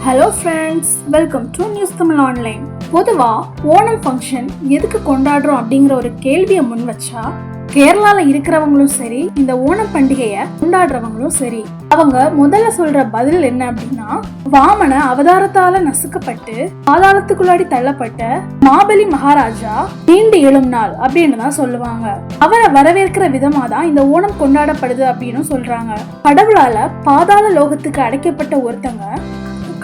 Hello friends, welcome to news Tamil online. பொதுவா Onam function எதுக்கு கொண்டாடுறோம் அப்படிங்கிற ஒரு கேள்வியை முன் வச்சா கேரளால இருக்கிறவங்களும் சரி, இந்த ஓணம் பண்டிகைய கொண்டாடுறவங்களும் சரி, அவங்க முதல்ல சொல்ற பதில் என்ன அப்படின்னா, வாமன அவதாரத்தால நசுக்கப்பட்டு பாதாளத்துக்குள்ளாடி தள்ளப்பட்ட மாபலி மகாராஜா நீண்டு எழும் நாள் அப்படின்னு தான் சொல்லுவாங்க. அவரை வரவேற்கிற விதமா தான் இந்த ஓணம் கொண்டாடப்படுது அப்படின்னு சொல்றாங்க. கடவுளால பாதாள லோகத்துக்கு அடைக்கப்பட்ட ஒருத்தங்க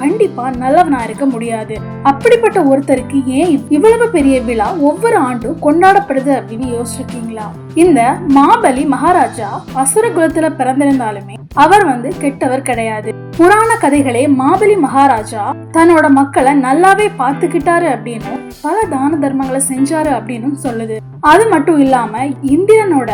கண்டிப்பா நல்லவனா இருக்க முடியாது. அப்படிப்பட்ட ஒருத்தருக்கு ஏன் இவ்வளவு பெரிய விழா ஒவ்வொரு ஆண்டும் கொண்டாடப்படுது அப்படின்னு யோசிச்சிருக்கீங்களா? இந்த மாபலி மகாராஜா அசுர குலத்துல பிறந்திருந்தாலுமே அவர் கெட்டவர் கிடையாது. புராண கதைகளே மாபலி மகாராஜா தன்னோட மக்களை நல்லாவே பார்த்துக்கிட்டாரு அப்படின்னு, பல தான தர்மங்களை செஞ்சாரு அப்படின்னு சொல்லுது. அது மட்டும் இல்லாம இந்திரனோட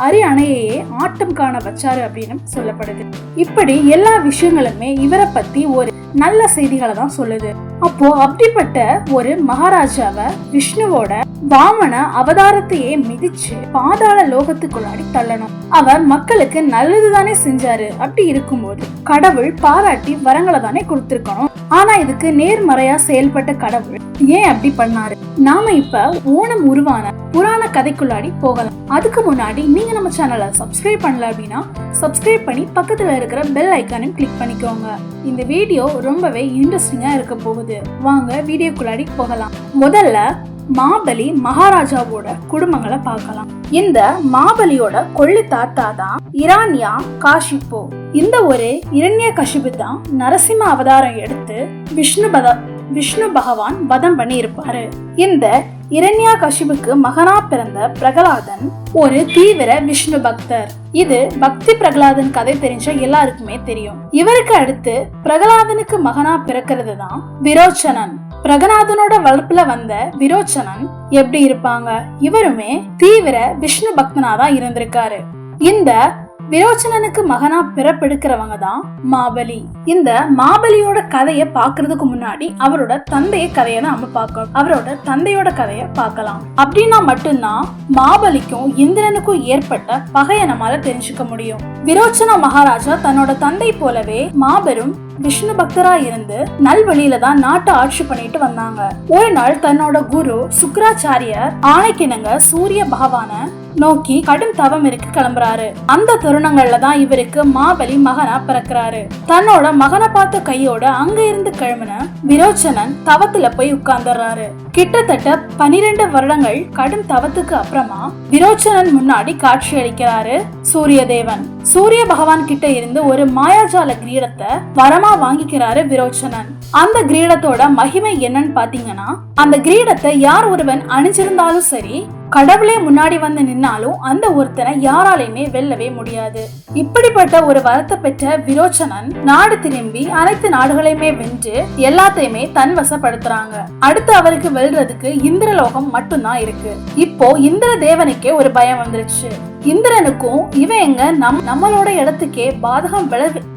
அரியணையையே ஆட்டம் காண வச்சாரு அப்படின்னு சொல்லப்படுது. இப்படி எல்லா விஷயங்களுமே இவரை பத்தி ஒரு நல்ல செய்திகளை தான் சொல்லுது. அப்போ அப்படிப்பட்ட ஒரு மகாராஜாவை விஷ்ணுவோட வாமன அவதாரத்தையே மிதிச்சு பாதாள லோகத்துக்குள்ளாடி தள்ளணும். அவர் மக்களுக்கு நல்லதுதானே செஞ்சாரு. அப்படி இருக்கும்போது கடவுள் பாராட்டி வரங்களை தானே கொடுத்திருக்கணும். ஆனா இதுக்கு நேர்மறையா செயல்பட்ட கடவுள் ஏன் அப்படி பண்ணாரு? நாம இப்ப ஓணம் உருவான புராண கதைக்குள்ளாடி போகலாம். அதுக்கு முன்னாடி நீங்க நம்ம சேனலை சப்ஸ்கிரைப் பண்ணல அப்படின்னா சப்ஸ்கிரைப் பண்ணி பக்கத்துல இருக்கிற பெல் ஐக்கானையும் கிளிக் பண்ணிக்கோங்க. இந்த வீடியோ ரொம்பவே இன்ட்ரெஸ்டிங்கா இருக்க போகுது. வாங்க வீடியோக்குள்ளாடி போகலாம். முதல்ல மாபலி மகாராஜாவோட குடும்பங்களை பார்க்கலாம். இந்த மாபலியோட கொள்ளி தாத்தா தான் இரண்யா காஷிப்பு. இந்த ஒரு இரண்ய கஷிபு தான் நரசிம்ம அவதாரம் எடுத்து விஷ்ணு பகவான் வதம் பண்ணி இருப்பாரு. இந்த இரண்யா கஷிபுக்கு மகனா பிறந்த பிரகலாதன் ஒரு தீவிர விஷ்ணு பக்தர். இது பக்தி பிரகலாதன் கதை தெரிஞ்ச எல்லாருக்குமே தெரியும். இவருக்கு அடுத்து பிரகலாதனுக்கு மகனா பிறக்கிறது தான் விரோச்சனன். பிரகலாதனோட வளர்ப்புல வந்த விரோச்சனன் எப்படி இருப்பாங்க? இவருமே தீவிர விஷ்ணு பக்தனாதான் இருந்திருக்காரு. இந்த விரோச்சனனுக்கு மகனா பிறப்பெடுக்கிறவங்க தான் மாபலி. இந்த மாபலியோட கதையை பாக்குறதுக்கு முன்னாடி அவரோட தந்தைய கதையை நம்ம பார்க்கணும். அவரோட தந்தையோட கதையை பார்க்கலாம். அப்படின்னா மட்டும்தான் மாபலிக்கும் இந்திரனுக்கும் ஏற்பட்ட பகையை நம்மால தெரிஞ்சுக்க முடியும். விரோச்சன மகாராஜா தன்னோட தந்தை போலவே மாபெரும் விஷ்ணு பக்தரா இருந்து நல்வழியில தான் நாட்டை ஆட்சி பண்ணிட்டு வந்தாங்க. ஒரு நாள் தன்னோட குரு சுக்கராச்சாரியர் ஆணைக்கிணங்க சூரிய பகவான நோக்கி கடும் தவம் இருக்கு கிளம்புறாரு. அந்த தருணங்கள்ல தான் இவருக்கு மாபலி மகனா பிறக்கிறாரு. தன்னோட மகனை பார்த்த கையோட அங்க இருந்து கிளம்பின விரோச்சனன் தவத்துல போய் உட்கார்ந்துறாரு. கிட்டத்தட்ட 12 வருடங்கள் கடும் தவத்துக்கு அப்புறமா விரோச்சனன் முன்னாடி காட்சி அளிக்கிறாரு சூரிய தேவன். சூரிய பகவான் கிட்ட இருந்து ஒரு மாயாஜால கிரீடத்தை வரமா வாங்கிக்கிறாரு விரோச்சனன். அந்த கிரீடத்தோட மகிமை என்னன்னு பாத்தீங்கன்னா, அந்த கிரீடத்தை யார் ஒருவன் அணிஞ்சிருந்தாலும் சரி, கடவுளே முன்னாடி வந்து நின்னாலும் அந்த ஒருத்தனை யாராலையுமே வெல்லவே முடியாது. இப்படிப்பட்ட ஒரு வரத்தை பெற்ற விரோச்சனன் நாடு திரும்பி அனைத்து நாடுகளையுமே வென்று எல்லாத்தையுமே தன் வசப்படுத்துறாங்க. அடுத்து அவருக்கு வெல்றதுக்கு இந்திரலோகம் மட்டும்தான் இருக்கு. இப்போ இந்திர தேவனுக்கே ஒரு பயம் வந்துருச்சு. இந்திரனுக்கும் இவன் எங்க நம்மளோட இடத்துக்கே பாதகம்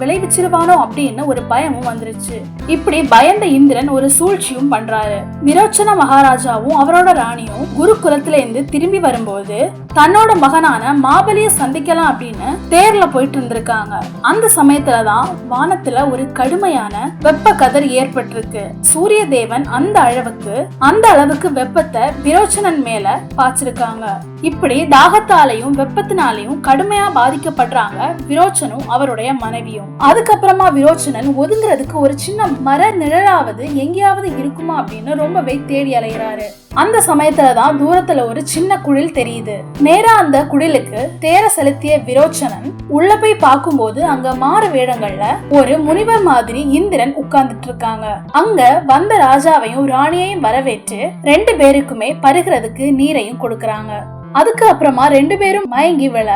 விளைவிச்சிருவானோ அப்படின்னு ஒரு பயமும் வந்துருச்சு. இப்படி பயந்த இந்திரன் ஒரு சூழ்ச்சியும் பண்றாரு. விரோச்சன மகாராஜாவும் அவரோட ராணியும் குருகுலத்துல இருந்து திரும்பி வரும்போது தன்னோட மகனான மாபலிய சந்திக்கலாம் அப்படின்னு தேர்ல போயிட்டு இருந்திருக்காங்க. அந்த சமயத்துலதான் வானத்துல ஒரு கடுமையான வெப்ப கதிர் ஏற்பட்டிருக்கு. சூரிய தேவன் அந்த அளவுக்கு வெப்பத்தை விரோச்சனன் மேல பாய்ச்சிருக்காங்க. இப்படி தாகத்தாலையும் வெப்பத்தினாலையும் கடுமையா பாதிக்கப்படுறாங்க விரோச்சனும் அவருடைய மனைவியும். அதுக்கப்புறமா விரோச்சனன் ஒதுங்குறதுக்கு ஒரு சின்ன மர நிழலாவது எங்கேயாவது இருக்குமா அப்படின்னு ரொம்பவே தேடி அலைகிறாரு. அந்த சமயத்துலதான் தூரத்துல ஒரு சின்ன குடில் தெரியுது. நேரா அந்த குடிலுக்கு தேர செலுத்திய விரோச்சனன் உள்ள போய் பார்க்கும்போது அங்க மாறு வேடங்கள்ல ஒரு முனிவர் மாதிரி இந்திரன் உட்கார்ந்துட்டு இருக்காங்க. அங்க வந்த ராஜாவையும் ராணியையும் வரவேற்று 2 பேருக்குமே பருகிறதுக்கு நீரையும் கொடுக்கறாங்க. அதுக்கு அப்புறமா 2 பேரும் மயங்கி விழ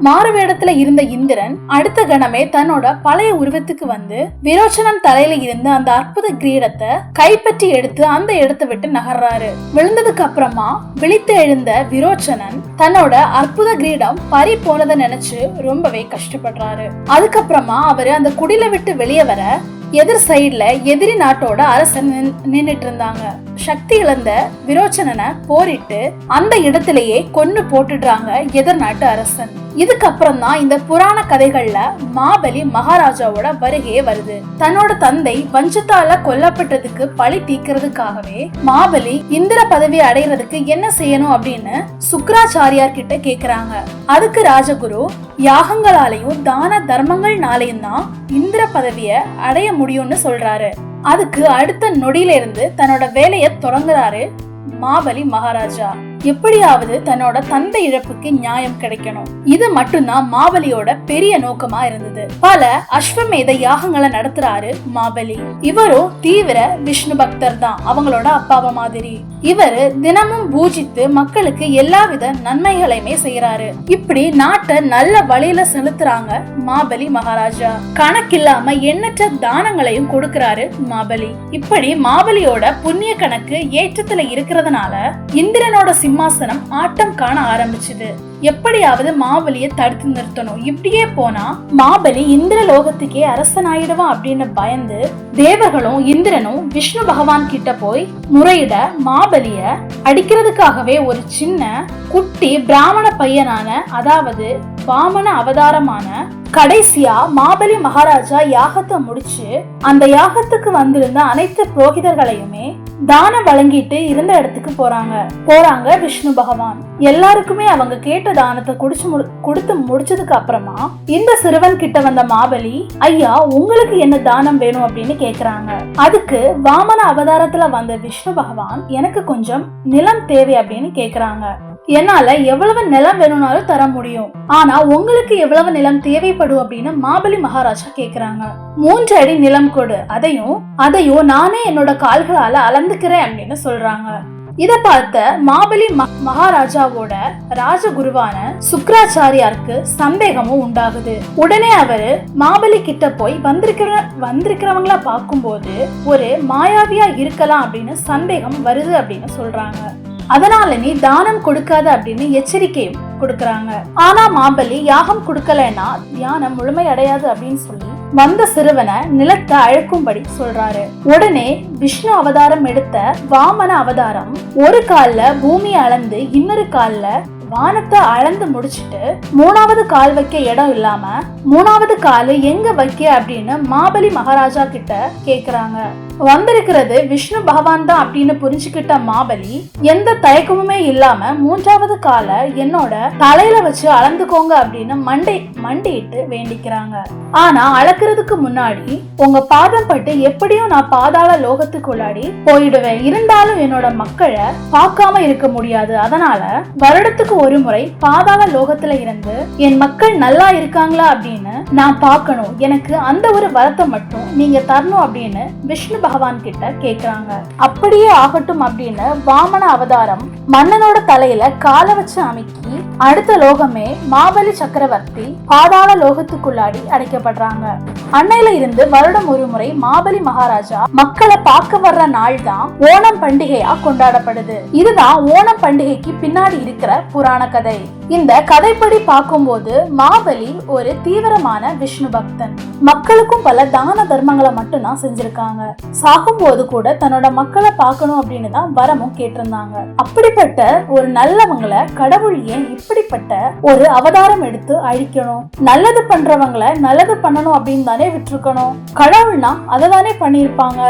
மாறு வேடத்துல இருந்த இந்திரன் அடுத்த கணமே தன்னோட பழைய உருவத்துக்கு வந்து விரோச்சனன் தலையில இருந்து அந்த அற்புத கிரீடத்தை கைப்பற்றி எடுத்து அந்த இடத்தை விட்டு நகர்றாரு. விழுந்ததுக்கு அப்புறமா விழித்து எழுந்த விரோச்சனன் தன்னோட அற்புத கிரீடம் பறி போனதை நினைச்சு ரொம்பவே கஷ்டப்படுறாரு. அதுக்கப்புறமா அவரு அந்த குடில விட்டு வெளியே வர எதிர் சைடுல எதிரி நாட்டோட அரசன் நின்னுட்டு இருந்தாங்க. சக்தி இழந்த விரோச்சனனை போரிட்டு அந்த இடத்திலேயே கொன்னு போட்டுடுறாங்க எதிர் நாட்டு அரசன். இதுக்கப்புறம் தான் இந்த புராண கதைகள்ல மாபலி மகாராஜாவோட வருகையே வருது. தன்னோட தந்தை வஞ்சத்தால கொல்லப்பட்டதுக்கு பழி தீர்க்கிறதுக்காகவே மாபலி இந்திர பதவி அடைகிறதுக்கு என்ன செய்யணும் அப்படின்னு சுக்ராச்சாரியார் கிட்ட கேக்குறாங்க. அதுக்கு ராஜகுரு யாகங்களாலையும் தான தர்மங்கள்னாலையும் தான் இந்திர பதவிய அடைய முடியும்னு சொல்றாரு. அதுக்கு அடுத்த நொடியில இருந்து தன்னோட வேலையை தொடங்குறாரு மாபலி மகாராஜா. எப்படியாவது தன்னோட தந்தை இழப்புக்கு நியாயம் கிடைக்கணும். இது மட்டும்தான் மாபலியோட பெரிய நோக்கமா இருந்தது. பல அஸ்வமேத யாகங்களை நடத்துறாரு மாபலி. இவரும் தீவிர விஷ்ணு பக்தர் தான், அவங்களோட அப்பாவ மாதிரி. இவரு தினமும் பூஜித்து மக்களுக்கு எல்லாவித நன்மைகளையுமே செய்யறாரு. இப்படி நாட்டை நல்ல வழியில செலுத்துறாங்க மாபலி மகாராஜா. கணக்கில்லாம எண்ணற்ற தானங்களையும் கொடுக்கிறாரு மாபலி. இப்படி மாபலியோட புண்ணிய கணக்கு ஏற்றத்துல இருக்கிறதுனால இந்திரனோட சிம்மாசனம் ஆட்டம் காண ஆரம்பிச்சுது. எப்படியாவது மாபலியை தடுத்து நிறுத்தணும். இப்படியே போனா மாபலி இந்திர லோகத்துக்கே அரசனாயிடுவான் அப்படின்னு பயந்து தேவர்களும் இந்திரனும் விஷ்ணு பகவான் கிட்ட போய் முறையிட மாபலிய அடிக்கிறதுக்காகவே ஒரு சின்ன குட்டி பிராமண பையனான, அதாவது வாமன அவதாரமான கடைசியா மாபலி மகாராஜா யாகத்தை முடிச்சு அந்த யாகத்துக்கு வந்திருந்த அனைத்து புரோகிதர்களையுமே தானம் வழங்கிட்டு இருந்த இடத்துக்கு போறாங்க விஷ்ணு பகவான். எல்லாருக்குமே அவங்க கேட்ட தானத்தை கொடுத்து முடிச்சதுக்கு அப்புறமா இந்த சிறுவன் கிட்ட வந்த மாபலி, ஐயா உங்களுக்கு என்ன தானம் வேணும் அப்படின்னு கேக்குறாங்க. அதுக்கு வாமன அவதாரத்துல வந்த விஷ்ணு பகவான், எனக்கு கொஞ்சம் நிலம் தேவை அப்படின்னு கேக்குறாங்க. என்னால எவ்வளவு நிலம் வேணும்னாலும் தர முடியும், ஆனா உங்களுக்கு எவ்வளவு நிலம் தேவைப்படும் அப்படின்னு மாபலி மகாராஜா கேக்குறாங்க. 3 அடி நிலம் கொடு, அதையும் நானே என்னோட கால்களால அளந்துக்கிறேன் அப்படின்னு சொல்றாங்க. இத பார்த்த மாபலி மகாராஜாவோட ராஜகுருவான சுக்ராச்சாரியாருக்கு சந்தேகமும் உண்டாகுது. உடனே அவரு மாபலி கிட்ட போய் வந்திருக்கிறவங்கள பார்க்கும்போது ஒரு மாயாவியா இருக்கலாம் அப்படின்னு சந்தேகம் வருது அப்படின்னு சொல்றாங்க. அதனால நீ தானம் கொடுக்காத அப்படின்னு எச்சரிக்கையும் கொடுக்கறாங்க. ஆனா மாபலி யாகம் கொடுக்கலன்னா தியானம் முழுமை அடையாது அப்படின்னு சொல்லி வந்த சிறுவனை நிலத்தை அழைக்கும்படி சொல்றாரு. உடனே விஷ்ணு அவதாரம் எடுத்த வாமன அவதாரம் ஒரு கால்ல பூமியை அளந்து இன்னொரு கால்ல வானத்தை அளந்து முடிச்சுட்டு 3வது கால் வைக்க இடம் இல்லாம 3வது கால் எங்க வைக்க அப்படின்னு மாபலி மகாராஜா கிட்ட கேக்குறாங்க. வந்திருக்கிறது விஷ்ணு பகவான் தான் அப்படின்னு புரிஞ்சுக்கிட்ட மாபலி எந்த தயக்கமுமே இல்லாம 3வது காலை என்னோட தலையில வச்சு அளந்துக்கோங்க அப்படின்னு மண்டிட்டு வேண்டிக்கிறாங்க. ஆனா அளக்கிறதுக்கு முன்னாடி உங்க பாதம் பட்டு எப்படியும் நான் பாதாள லோகத்துக்குள்ளாடி போயிடுவேன், இருந்தாலும் என்னோட மக்களை பார்க்காம இருக்க முடியாது, அதனால வருடத்துக்கு ஒரு முறை பாதாள லோகத்துல இருந்து என் மக்கள் நல்லா இருக்காங்களா அப்படின்னு நான் பார்க்கணும், எனக்கு அந்த ஒரு வரத்தை மட்டும் நீங்க தரணும் அப்படின்னு விஷ்ணு பகவான் கிட்ட கேக்குறாங்க. அப்படியே ஆகட்டும் அப்படின்னு வாமன அவதாரம் மன்னனோட தலையில காலை வச்சு அமைக்கி அடுத்த லோகமே மாபலி சக்கரவர்த்தி பாதாள லோகத்துக்குள்ளாடி அடைக்கப்படுறாங்க. அன்னையில இருந்து வருடம் ஒரு முறை மாபலி மகாராஜா மக்களை பார்க்க வர்ற நாள் தான் ஓணம் பண்டிகையா கொண்டாடப்படுது. இதுதான் ஓணம் பண்டிகைக்கு பின்னாடி இருக்கிற புராண கதை. இந்த கதைப்படி பார்க்கும்போது மாபலி ஒரு தீவிரமான விஷ்ணு பக்தன். மக்களுக்கும் பல தான தர்மங்களை மட்டும்தான் செஞ்சிருக்காங்க. சாகும்போது கூட தன்னோட மக்களை பார்க்கணும் அப்படின்னு தான் வரமும் கேட்டிருந்தாங்க. அப்படிப்பட்ட ஒரு நல்லவங்களை கடவுள் ஏன் இப்படிப்பட்ட ஒரு அவதாரம் எடுத்து அழிக்கணும்? நல்லது பண்றவங்களை நல்லது பண்ணணும் அப்படின்னு தானே விட்டுருக்கணும். கடவுள்னா அதை தானே பண்ணிருப்பாங்க.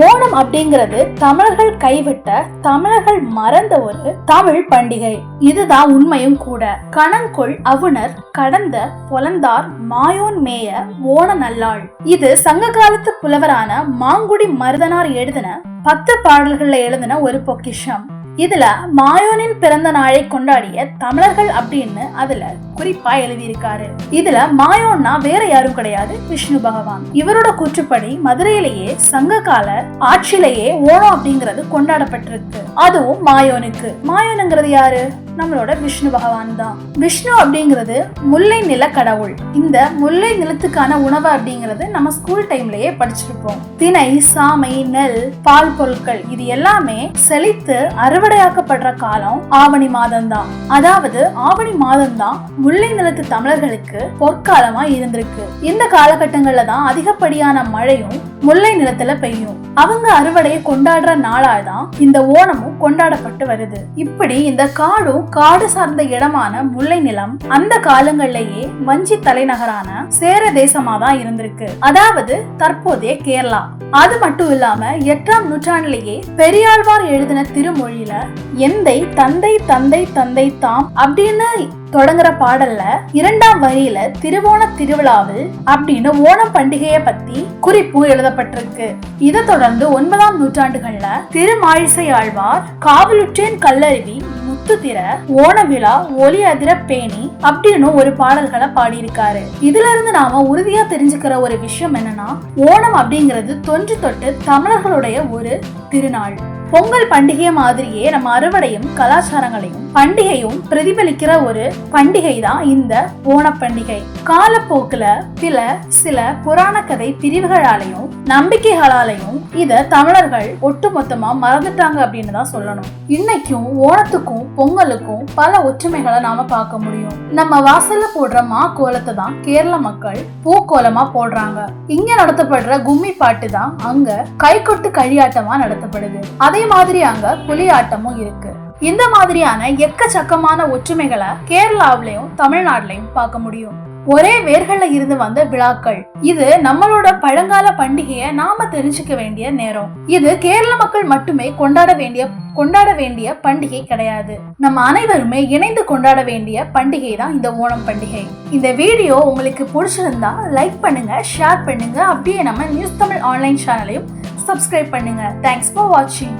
ஓணம் அப்படிங்கிறது தமிழர்கள் கைவிட்ட, தமிழர்கள் மறந்த ஒரு தமிழ் பண்டிகை. இதுதான் உண்மையும் கூட. கணங்கொள் அவுணர் கடந்த பொலந்தார் மாயோன் மேய ஓண நல்லாள். இது சங்க காலத்து புலவரான மாங்குடி மருதனார் எழுதின 10 பாடல்கள்ல எழுதின ஒரு பொக்கிஷம். இதுல மாயோனின் பிறந்த நாளை கொண்டாடிய தமிழர்கள் அப்படின்னு அதுல குறிப்பா எழுதியிருக்காரு. இதுல மாயோன்னா வேற யாரும் கிடையாது, விஷ்ணு பகவான். இவரோட கூற்றுப்படி மதுரையிலேயே சங்க கால ஆட்சியிலேயே ஓணம் அப்படிங்கிறது கொண்டாடப்பட்டிருக்கு, அதுவும் மாயோனுக்கு. மாயோனுங்கிறது யாரு? நம்மளோட விஷ்ணு பகவான் தான். விஷ்ணு அப்படிங்கிறது முல்லை நில கடவுள். இந்த முல்லை நிலத்துக்கான உணவு அப்படிங்கிறது நம்ம ஸ்கூல் டைம்லயே படிச்சிருப்போம். திணை, சாமை, நெல், பால் பொருட்கள் இது எல்லாமே செழித்து அறுவடையாக்கப்படுற காலம் ஆவணி மாதம் தான். அதாவது ஆவணி மாதம் தான் முல்லை நிலத்து தமிழர்களுக்கு பொற்காலமா இருந்திருக்கு. இந்த காலகட்டங்கள்ல தான் அதிகப்படியான மழையும் முல்லை நிலத்துல பெய்யும். அவங்க அறுவடையை கொண்டாடுற நாளாதான் இந்த ஓணமும் கொண்டாடப்பட்டு வருது. இப்படி இந்த காடும் காடு சார்ந்த இடமான முல்லை நிலம் அந்த காலங்களிலேயே வஞ்சி தலைநகரான சேர தேசமா தான் இருந்திருக்கு. அதாவது தற்போதைய கேரளா. அது மட்டும் இல்லாம 8ஆம் நூற்றாண்டிலேயே பெரியாழ்வார் எழுதின திருமொழியில எந்தை தந்தை தந்தை தந்தை தாம் அப்படின்னு தொடங்குற பாடல்ல 2ஆம் வரியில திருவோண திருவிழாவில் அப்படின்னு ஓணம் பண்டிகையை பத்தி குறிப்பு எழுதப்பட்டிருக்கு. இதை தொடர்ந்து 9ஆம் நூற்றாண்டுகள்ல திருமாழிசை ஆழ்வார் காவலுற்றேன் கல்லருவி முத்துத்திர ஓண விழா ஒலி அதிர பேணி அப்படின்னு ஒரு பாடல்களை பாடியிருக்காரு. இதுல இருந்து நாம உறுதியா தெரிஞ்சுக்கிற ஒரு விஷயம் என்னன்னா, ஓணம் அப்படிங்கிறது தொன்று தொட்டு தமிழர்களுடைய ஒரு திருநாள். பொங்கல் பண்டிகை மாதிரியே நம்ம அறுவடையும் கலாச்சாரங்களையும் பண்டிகையும் பிரதிபலிக்கிற ஒரு பண்டிகை தான் இந்த ஓண பண்டிகை. காலப்போக்குல சில புராண கதை பிரிவுகளாலையும் நம்பிக்கைகளாலையும் இத தமிழர்கள் ஒட்டுமொத்தமா மறந்துட்டாங்க அப்படின்னு தான் சொல்லணும். இன்னைக்கும் ஓணத்துக்கும் பொங்கலுக்கும் பல ஒற்றுமைகளை நாம பார்க்க முடியும். நம்ம வாசல்ல போடுற மா கோலத்தை தான் கேரள மக்கள் பூக்கோலமா போடுறாங்க. இங்க நடத்தப்படுற கும்மி பாட்டு தான் அங்க கைகொட்டு களியாட்டமா நடத்தப்படுது. அதே மாதிரி அங்க புலியாட்டமும் இருக்கு. இந்த மாதிரியான எக்கச்சக்கமான ஒற்றுமைகளை கேரளாவிலையும் தமிழ்நாட்டிலையும் பார்க்க முடியும். ஒரே வேர்கள்ல இருந்து வந்த விழாக்கள். இது நம்மளோட பழங்கால பண்டிகையை நாம தெரிஞ்சுக்க வேண்டிய நேரம். இது கேரள மக்கள் மட்டுமே கொண்டாட வேண்டிய பண்டிகை கிடையாது. நம்ம அனைவருமே இணைந்து கொண்டாட வேண்டிய பண்டிகை தான் இந்த ஓணம் பண்டிகை. இந்த வீடியோ உங்களுக்கு பிடிச்சிருந்தா லைக் பண்ணுங்க, ஷேர் பண்ணுங்க. அப்படியே நம்ம நியூஸ் தமிழ் ஆன்லைன் சேனலையும் சப்ஸ்கிரைப் பண்ணுங்க. தேங்க்ஸ் ஃபார் வாட்சிங்.